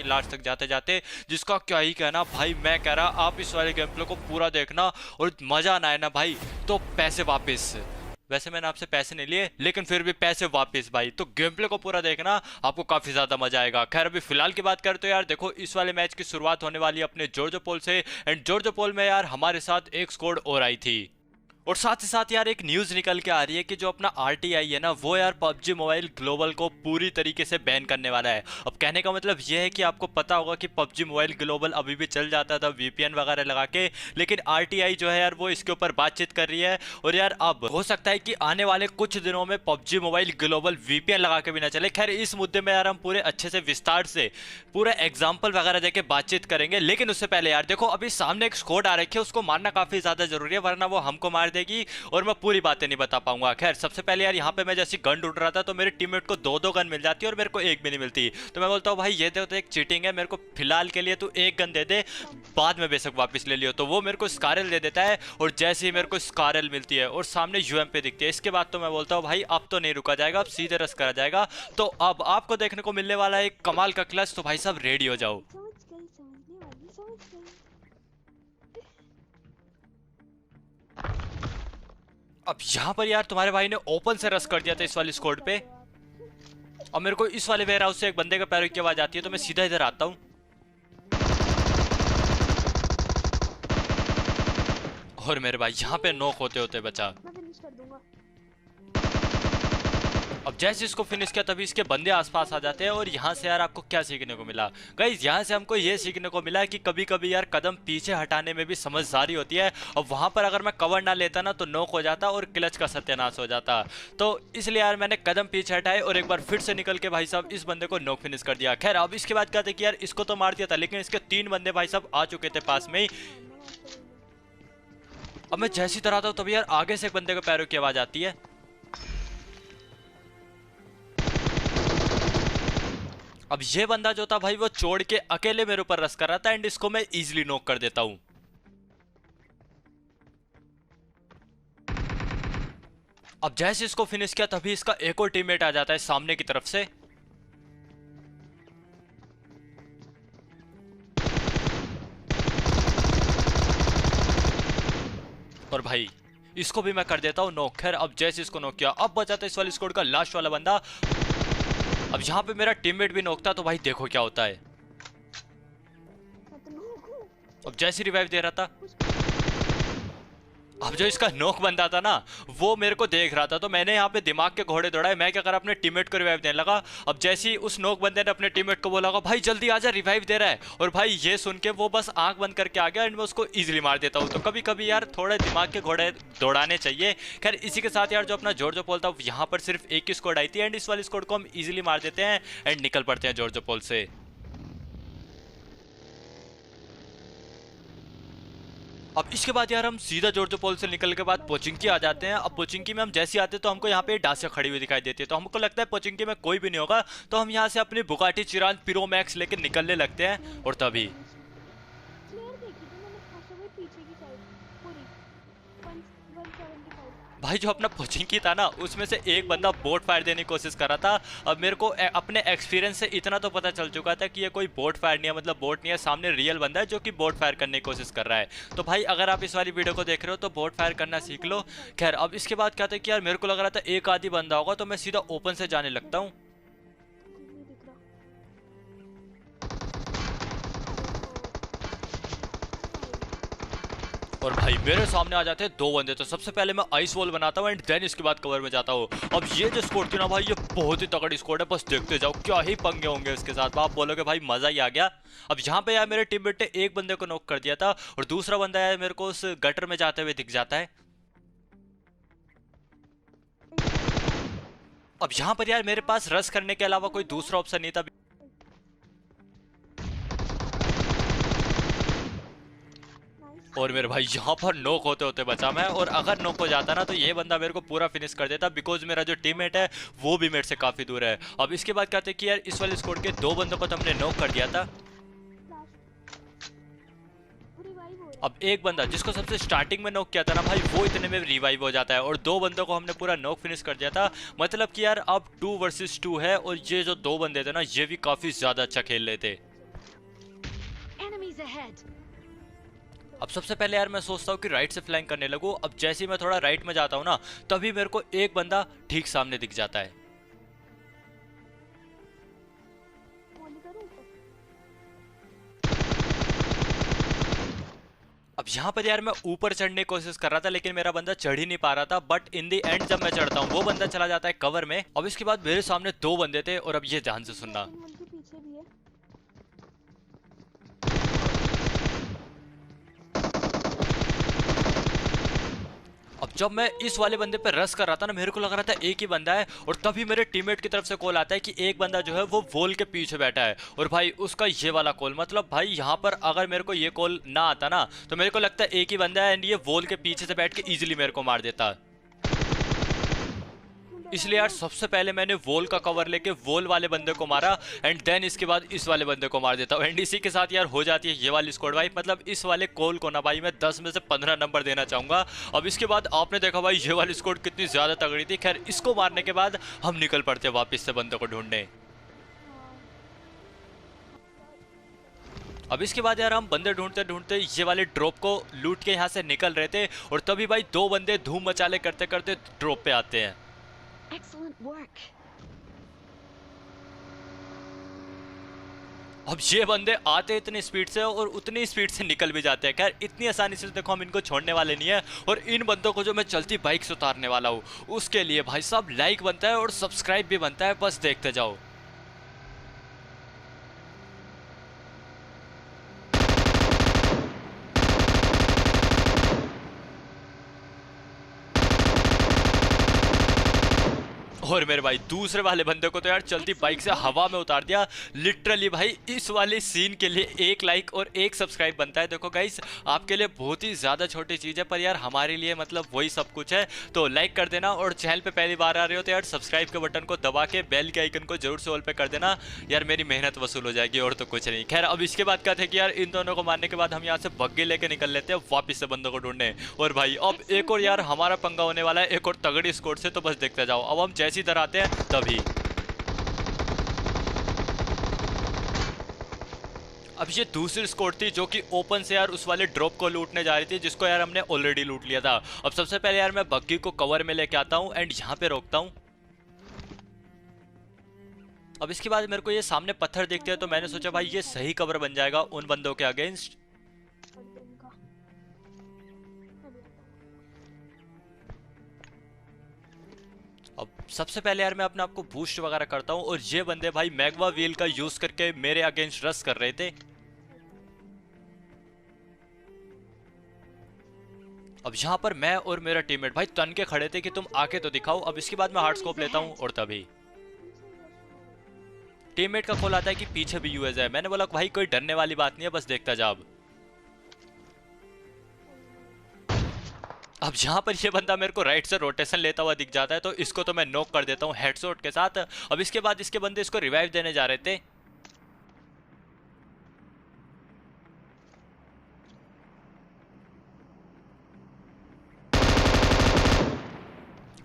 Last तक जाते जाते, जिसका क्या ही कहना भाई। मैं कह रहा आप इस वाले गेम प्ले को पूरा देखना, और मजा ना आए ना भाई तो पैसे वापस। वैसे मैंने आपसे पैसे नहीं लिए, लेकिन फिर भी पैसे वापस भाई। तो गेम प्ले को पूरा देखना, आपको काफी ज्यादा मजा आएगा। खैर अभी फिलहाल की बात करते हो यार, देखो इस वाले मैच की शुरुआत होने वाली है अपने जॉर्जो पोल से। एंड जॉर्जो पोल में यार हमारे साथ एक स्क्वाड और आई थी, और साथ ही साथ यार एक न्यूज निकल के आ रही है कि जो अपना आरटीआई है ना, वो यार पबजी मोबाइल ग्लोबल को पूरी तरीके से बैन करने वाला है। अब कहने का मतलब ये है कि आपको पता होगा कि पबजी मोबाइल ग्लोबल अभी भी चल जाता था वीपीएन वगैरह लगा के, लेकिन आरटीआई जो है यार वो इसके ऊपर बातचीत कर रही है। और यार अब हो सकता है कि आने वाले कुछ दिनों में पबजी मोबाइल ग्लोबल वीपीएन लगा के भी ना चले। खैर इस मुद्दे में यार हम पूरे अच्छे से विस्तार से पूरा एग्जाम्पल वगैरह देके बातचीत करेंगे, लेकिन उससे पहले यार देखो अभी सामने एक स्क्वाड आ रखी है, उसको मारना काफी ज्यादा जरूरी है, वरना वो हमको मार देगी और मैं पूरी बातें नहीं बता पाऊंगा। खैर सबसे पहले यार यहाँ पे मैं जैसी गन ढूंढ रहा था, तो मेरे टीममेट को दो दो गन मिल जाती है और मेरे को एक भी नहीं मिलती। तो मैं बोलता हूँ भाई ये तो एक चीटिंग है, मेरे को फिलहाल के लिए तू एक गन दे दे, बाद में बेशक वापस ले लियो। तो वो मेरे को स्कारल दे देता है, और जैसे ही मेरे को स्कारल मिलती है और सामने यूएमपी दिखती है, इसके बाद तो मैं बोलता हूँ भाई अब तो नहीं रुका जाएगा, अब सीधे रस करा जाएगा। तो अब आपको देखने को मिलने वाला है एक कमाल का क्लच। तो भाई साहब रेडी हो जाओ। अब यहाँ पर यार तुम्हारे भाई ने ओपन से रस कर दिया था इस वाली स्क्वाड पे, और मेरे को इस वाले वेयर हाउस से एक बंदे के पैरों की आवाज आती है, तो मैं सीधा इधर आता हूँ और मेरे भाई यहाँ पे नॉक होते होते बचा। अब जैसे इसको फिनिश किया तभी इसके बंदे आसपास आ जाते हैं, और यहाँ से यार आपको क्या सीखने को मिला गाइस, यहाँ से हमको ये सीखने को मिला कि कभी कभी यार कदम पीछे हटाने में भी समझदारी होती है। और वहां पर अगर मैं कवर ना लेता ना तो नॉक हो जाता और क्लच का सत्यानाश हो जाता। तो इसलिए यार मैंने कदम पीछे हटाए और एक बार फिर से निकल के भाई साहब इस बंदे को नॉक फिनिश कर दिया। खैर अब इसके बाद कहते कि यार इसको तो मार दिया था, लेकिन इसके 3 बंदे भाई साहब आ चुके थे पास में ही। अब मैं जैसी तरह आता हूँ तभी यार आगे से एक बंदे के पैरों की आवाज आती है। अब ये बंदा जो था भाई वो छोड़ के अकेले मेरे ऊपर रस कर रहा था, एंड इसको मैं इजीली नॉक कर देता हूं। अब जैसे इसको फिनिश किया तभी इसका एक और टीममेट आ जाता है सामने की तरफ से। और भाई इसको भी मैं कर देता हूं नॉक। खैर अब जैसे इसको नॉक किया, अब बचाता है इस वाली स्क्वाड का लास्ट वाला बंदा। अब यहाँ पे मेरा टीममेट भी नॉक था, तो भाई देखो क्या होता है। अब जैसे रिवाइव दे रहा था, अब जो इसका नॉक बंदा था ना वो मेरे को देख रहा था, तो मैंने यहाँ पे दिमाग के घोड़े दौड़ाए। मैं क्या करा अपने टीममेट को रिवाइव देने लगा। अब जैसे ही उस नॉक बंदे ने अपने टीममेट को बोला भाई जल्दी आजा रिवाइव दे रहा है, और भाई ये सुन के वो बस आंख बंद करके आ गया, एंड मैं उसको इजीली मार देता हूँ। तो कभी कभी यार थोड़े दिमाग के घोड़े दौड़ाने चाहिए। खैर इसी के साथ यार जो अपना जॉर्जो पोल था यहाँ पर सिर्फ एक ही स्क्वाड आई थी, एंड इस वाली स्क्वाड को हम इजिली मार देते हैं एंड निकल पड़ते हैं जॉर्जो पोल से। अब इसके बाद यार हम सीधा जॉर्जो पोल से निकल के बाद पोचिंकी आ जाते हैं। अब पोचिंकी में हम जैसे आते हैं तो हमको यहाँ पे डासिया खड़ी हुई दिखाई देती है, तो हमको लगता है पोचिंकी में कोई भी नहीं होगा, तो हम यहाँ से अपनी बुगाटी चिरान पिरो मैक्स लेके निकलने लगते हैं। और तभी भाई जो अपना पोचिंकी था ना उसमें से एक बंदा बोट फायर देने की कोशिश कर रहा था। अब मेरे को अपने एक्सपीरियंस से इतना तो पता चल चुका था कि ये कोई बोट फायर नहीं है, मतलब बोट नहीं है, सामने रियल बंदा है जो कि बोट फायर करने की कोशिश कर रहा है। तो भाई अगर आप इस वाली वीडियो को देख रहे हो तो बोट फायर करना सीख लो। खैर अब इसके बाद क्या था कि यार मेरे को लग रहा था एक आधी बंदा होगा, तो मैं सीधा ओपन से जाने लगता हूँ। और भाई मेरे सामने आ जाते हैं 2 बंदे, तो सबसे पहले मैं आइस वॉल बनाता हूँ एंड देन इसके बाद कवर में जाता हूँ। अब ये जो स्क्वाड थी ना भाई ये बहुत ही तगड़ी स्क्वाड है, बस देखते जाओ क्या ही पंगे होंगे इसके साथ। आप बोलोगे भाई मजा ही आ गया। अब यहाँ पे यार मेरे टीममेट ने एक बंदे को नॉक कर दिया था, और दूसरा बंदा यार मेरे को उस गटर में जाते हुए दिख जाता है। अब यहाँ पर यार मेरे पास रश करने के अलावा कोई दूसरा ऑप्शन नहीं था। और मेरे भाई यहाँ पर नॉक होते होते बचा मैं, और अगर नॉक हो जाता ना तो ये बंदा मेरे को पूरा फिनिश कर देता, बिकॉज मेरा जो टीममेट है वो भी मेरे से काफी दूर है। अब इसके बाद कहते हैं कि यार इस वाले स्क्वाड के 2 बंदों को तो हमने नॉक कर दिया था। अब एक बंदा जिसको सबसे स्टार्टिंग में नॉक किया था ना भाई वो इतने में रिवाइव हो जाता है, और 2 बंदों को हमने पूरा नॉक फिनिश कर दिया था। मतलब कि यार अब 2 वर्सेस 2 है, और ये जो 2 बंदे थे ना ये भी काफी ज्यादा अच्छा खेल रहे थे। Enemies ahead. अब सबसे पहले यार मैं सोचता हूँ कि राइट से फ्लैंक करने लगूं। अब जैसे ही मैं थोड़ा राइट में जाता हूँ ना, तभी मेरे को एक बंदा ठीक सामने दिख जाता है। अब यहाँ पर यार मैं ऊपर चढ़ने की कोशिश कर रहा था, लेकिन मेरा बंदा चढ़ ही नहीं पा रहा था। बट इन दी एंड जब मैं चढ़ता हूँ, वो बंदा चला जाता है कवर में। अब इसके बाद मेरे सामने दो बंदे थे, और अब ये ध्यान से सुनना। उनके पीछे भी है। अब जब मैं इस वाले बंदे पे रश कर रहा था ना, मेरे को लग रहा था एक ही बंदा है, और तभी मेरे टीममेट की तरफ से कॉल आता है कि एक बंदा जो है वो वॉल के पीछे बैठा है। और भाई उसका ये वाला कॉल, मतलब भाई यहाँ पर अगर मेरे को ये कॉल ना आता ना, तो मेरे को लगता है एक ही बंदा है, एंड ये वॉल के पीछे से बैठ के इजीली मेरे को मार देता। इसलिए यार सबसे पहले मैंने वॉल का कवर लेके वॉल वाले बंदे को मारा, एंड देन इसके बाद इस वाले बंदे को मार देता हूँ। एंड इसी के साथ यार हो जाती है ये वाली स्क्वाड भाई। मतलब इस वाले कॉल को ना भाई मैं 10 में से 15 नंबर देना चाहूंगा। अब इसके बाद आपने देखा भाई ये वाली स्क्वाड कितनी ज्यादा तगड़ी थी। खैर इसको मारने के बाद हम निकल पड़ते वापस से बंदों को ढूंढने। अब इसके बाद यार हम बंदे ढूंढते ढूंढते ये वाले ड्रॉप को लूट के यहाँ से निकल रहे थे, और तभी भाई दो बंदे धूम मचाले करते करते ड्रॉप पे आते हैं। Excellent work. अब ये बंदे आते इतनी स्पीड से और उतनी स्पीड से निकल भी जाते हैं। खैर इतनी आसानी से देखो हम इनको छोड़ने वाले नहीं है, और इन बंदों को जो मैं चलती बाइक से उतारने वाला हूँ, उसके लिए भाई साहब लाइक बनता है और सब्सक्राइब भी बनता है, बस देखते जाओ। और मेरे भाई दूसरे वाले बंदे को तो यार चलती बाइक से हवा में उतार दिया लिटरली। भाई इस वाले सीन के लिए एक लाइक और एक सब्सक्राइब बनता है। देखो गाइस आपके लिए बहुत ही ज़्यादा छोटी चीज़ है, पर यार हमारे लिए मतलब वही सब कुछ है। तो लाइक कर देना, और चैनल पे पहली बार आ रहे हो तो यार सब्सक्राइब के बटन को दबा के बेल के आइकन को जरूर से ऑल पे कर देना। यार मेरी मेहनत वसूल हो जाएगी, और तो कुछ नहीं। खैर अब इसके बाद क्या थे कि यार इन दोनों को मारने के बाद हम यहाँ से बग्गी लेके निकल लेते हैं वापिस से बंदों को ढूंढने। और भाई अब एक और यार हमारा पंगा होने वाला है, एक और तगड़ी स्कोर से, तो बस देखते जाओ। अब हम जैसी इधर आते हैं तभी अब ये दूसरी स्क्वाड थी जो कि ओपन से यार उस वाले ड्रॉप को लूटने जा रही थी, जिसको यार हमने ऑलरेडी लूट लिया था। अब सबसे पहले यार मैं बग्गी को कवर में लेके आता हूं एंड यहाँ पे रोकता हूं। अब इसके बाद मेरे को ये सामने पत्थर दिखते हैं, तो मैंने सोचा भाई ये सही कवर बन जाएगा उन बंदों के अगेंस्ट। अब सबसे पहले यार मैं अपने आप को बूस्ट वगैरह करता हूं, और ये बंदे भाई मैगवा व्हील का यूज करके मेरे अगेंस्ट रश कर रहे थे। अब यहाँ पर मैं और मेरा टीममेट भाई तन के खड़े थे कि तुम आके तो दिखाओ। अब इसके बाद मैं हार्ड स्कोप लेता हूँ, और तभी टीममेट का कॉल आता है कि पीछे भी यूएस है। मैंने बोला भाई कोई डरने वाली बात नहीं है, बस देखता जा। अब यहाँ पर ये बंदा मेरे को राइट से रोटेशन लेता हुआ दिख जाता है, तो इसको तो मैं नॉक कर देता हूँ हेडशॉट के साथ। अब इसके बाद इसके बंदे इसको रिवाइव देने जा रहे थे।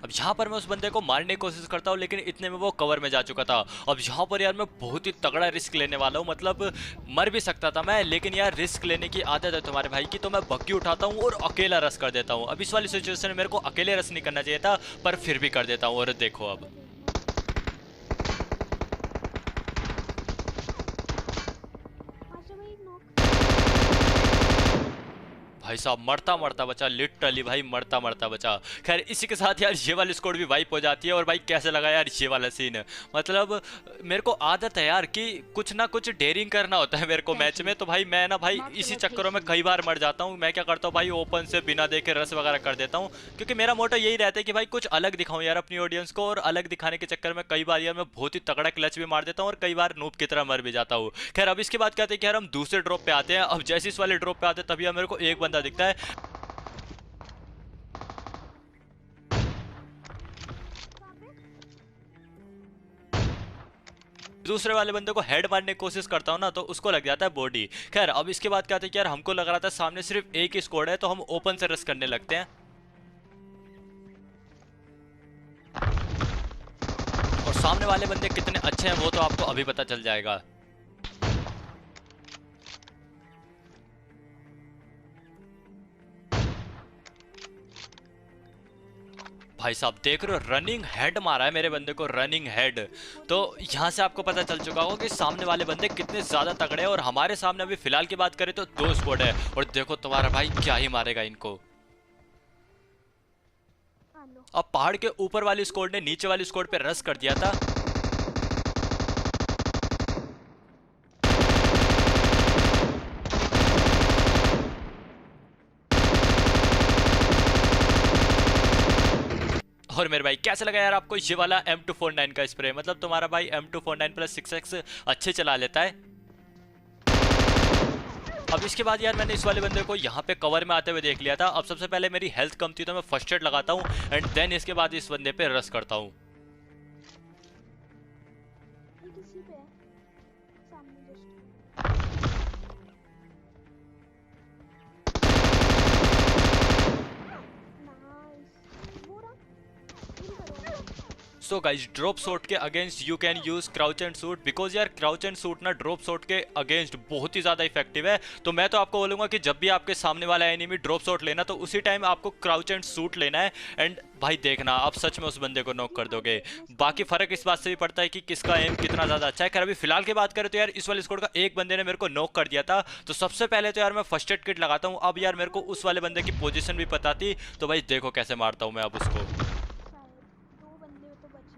अब यहाँ पर मैं उस बंदे को मारने की कोशिश करता हूँ, लेकिन इतने में वो कवर में जा चुका था। अब यहाँ पर यार मैं बहुत ही तगड़ा रिस्क लेने वाला हूँ, मतलब मर भी सकता था मैं, लेकिन यार रिस्क लेने की आदत है तुम्हारे भाई की, तो मैं बग्गी उठाता हूँ और अकेला रस कर देता हूँ। अब इस वाली सिचुएशन में मेरे को अकेले रस नहीं करना चाहिए था, पर फिर भी कर देता हूँ। और देखो अब भाई साहब मरता मरता बचा, लिटरली भाई मरता मरता बचा। खैर इसी के साथ यार ये वाली स्क्वाड भी वाइप हो जाती है। और भाई कैसे लगा यार ये वाला सीन, मतलब मेरे को आदत है यार कि कुछ ना कुछ डेयरिंग करना होता है मेरे को मैच में, तो भाई मैं ना भाई इसी चक्करों में कई बार मर जाता हूँ। मैं क्या करता हूँ भाई ओपन से बिना देखे रस वगैरह कर देता हूँ, क्योंकि मेरा मोटो यही रहता है कि भाई कुछ अलग दिखाऊँ यार अपनी ऑडियंस को। और अलग दिखाने के चक्कर में कई बार यार मैं बहुत ही तगड़ा क्लच भी मार देता हूँ, और कई बार नूब की तरह मर भी जाता हूँ। खैर अब इसके बाद कहते हैं कि यार हम दूसरे ड्रॉप पे आते हैं। अब जैसे इस वाले ड्रॉप पे आते हैं तभी मेरे को एक बंदा दिखता है। दूसरे वाले बंदे को हेड मारने की कोशिश करता हूं ना, तो उसको लग जाता है बॉडी। खैर अब इसके बाद क्या था कि यार हमको लग रहा था सामने सिर्फ एक ही स्क्वाड है, तो हम ओपन से रश करने लगते हैं। और सामने वाले बंदे कितने अच्छे हैं वो तो आपको अभी पता चल जाएगा। भाई साहब देख रहे हो, रनिंग हेड मारा है मेरे बंदे को, रनिंग हेड। तो यहाँ से आपको पता चल चुका होगा कि सामने वाले बंदे कितने ज्यादा तगड़े हैं। और हमारे सामने अभी फिलहाल की बात करें तो 2 स्क्वाड है, और देखो तुम्हारा भाई क्या ही मारेगा इनको। अब पहाड़ के ऊपर वाली स्क्वाड ने नीचे वाली स्क्वाड पे रश कर दिया था। और मेरे भाई कैसा लगा यार आपको ये वाला M249 का स्प्रे? मतलब तुम्हारा भाई M249 प्लस 6x अच्छे चला लेता है। अब इसके बाद यार मैंने इस वाले बंदे को यहाँ पे कवर में आते हुए देख लिया था। अब सबसे पहले मेरी हेल्थ कम थी तो मैं फर्स्ट एड लगाता हूँ, एंड देन इसके बाद इस बंदे पे रश करता हूँ। ये किसी पे है सामने जस्ट। नाइस पूरा किल करो। सो गाइज ड्रॉप शॉट के against you can use crouch and shoot, because यार क्राउच एंड शूट ना ड्रॉप शॉट के अगेंस्ट बहुत ही ज्यादा इफेक्टिव है। तो मैं तो आपको बोलूंगा कि जब भी आपके सामने वाला एनिमी ड्रॉप शॉट लेना तो उसी टाइम आपको क्राउच एंड शूट लेना है, एंड भाई देखना आप सच में उस बंदे को नॉक कर दोगे। बाकी फर्क इस बात से भी पड़ता है कि किसका एम कितना ज्यादा अच्छा है। खैर अभी फिलहाल की बात करें तो यार इस वाले स्क्वाड का एक बंदे ने मेरे को नॉक कर दिया था। तो सबसे पहले तो यार मैं फर्स्ट एड किट लगाता हूँ। अब यार मेरे को उस वाले बंदे की पोजीशन भी पता थी, तो भाई देखो कैसे मारता हूँ मैं अब उसको। शायद 2 बंदे तो बचे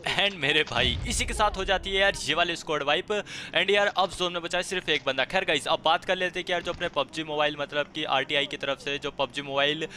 हैं। एंड मेरे भाई इसी के साथ हो जाती है यार ये वाली स्क्वाड वाइप। एंड यार अब जोन में बचा है सिर्फ एक बंदा। खैर गाइस अब बात कर लेते हैं कि यार जो अपने पबजी मोबाइल मतलब कि आरटीआई की तरफ से जो पबजी मोबाइल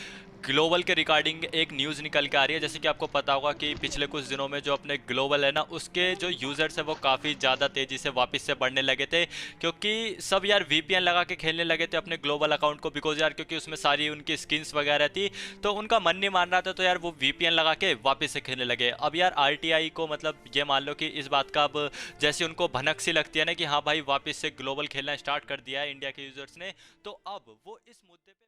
ग्लोबल के रिगार्डिंग एक न्यूज़ निकल के आ रही है। जैसे कि आपको पता होगा कि पिछले कुछ दिनों में जो अपने ग्लोबल है ना उसके जो यूज़र्स है वो काफ़ी ज़्यादा तेज़ी से वापस से बढ़ने लगे थे, क्योंकि सब यार वीपीएन लगा के खेलने लगे थे अपने ग्लोबल अकाउंट को। बिकॉज यार क्योंकि उसमें सारी उनकी स्किन्स वगैरह थी तो उनका मन नहीं मान रहा था, तो यार वो वीपीएन लगा के वापस से खेलने लगे। अब यार आरटीआई को मतलब ये मान लो कि इस बात का अब जैसे उनको भनक सी लगती है ना कि हाँ भाई वापस से ग्लोबल खेलना स्टार्ट कर दिया है इंडिया के यूज़र्स ने, तो अब वो इस मुद्दे पे